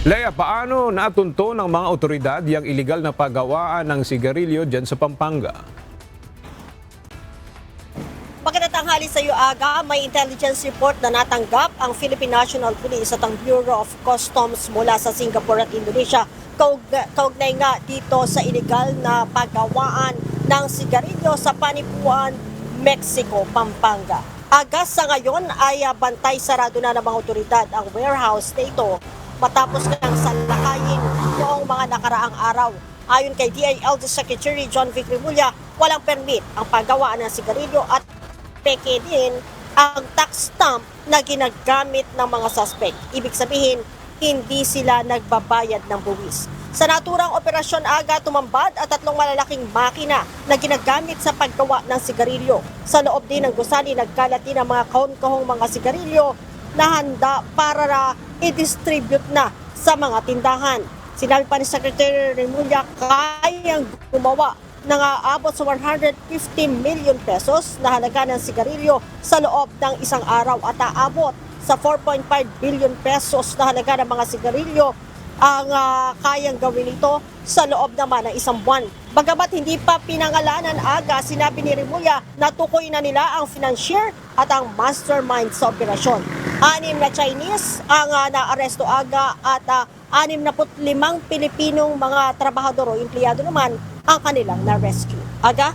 Lea, paano natunto ng mga otoridad yung iligal na paggawaan ng sigarilyo dyan sa Pampanga? Magandang tanghali sa iyo, Aga. May intelligence report na natanggap ang Philippine National Police at ang Bureau of Customs mula sa Singapore at Indonesia. Kaugnay nga dito sa iligal na paggawaan ng sigarilyo sa Panipuan, Mexico, Pampanga. Aga sa ngayon ay bantay sarado na ng mga otoridad ang warehouse na ito matapos kang salakayin noong mga nakaraang araw. Ayon kay DILG Secretary John Vic Remulla, walang permit ang paggawaan ng sigarilyo at peke din ang tax stamp na ginagamit ng mga suspect. Ibig sabihin, hindi sila nagbabayad ng buwis. Sa naturang operasyon, Aga, tumambad at 3 malalaking makina na ginagamit sa paggawa ng sigarilyo. Sa loob din ng gusali, nagkalat din ang mga kahon-kahong mga sigarilyo na handa para i-distribute na sa mga tindahan. Sinabi pa ni Secretary Remulla, kayang gumawa ng aabot sa 150 million pesos na halaga ng sigarilyo sa loob ng isang araw at aabot sa 4.5 billion pesos na halaga ng mga sigarilyo ang kayang gawin ito sa loob naman ng isang buwan. Bagamat hindi pa pinangalanan, Aga, sinabi ni Remulla na tukoy na nila ang financier at ang mastermind sa operasyon. 6 na Chinese ang naaresto, Aga, at 65 Pilipinong mga trabahador o empleyado naman ang kanilang na-rescue. Aga?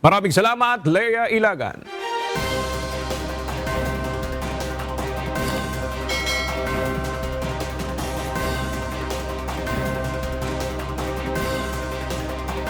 Maraming salamat, Lea Ilagan.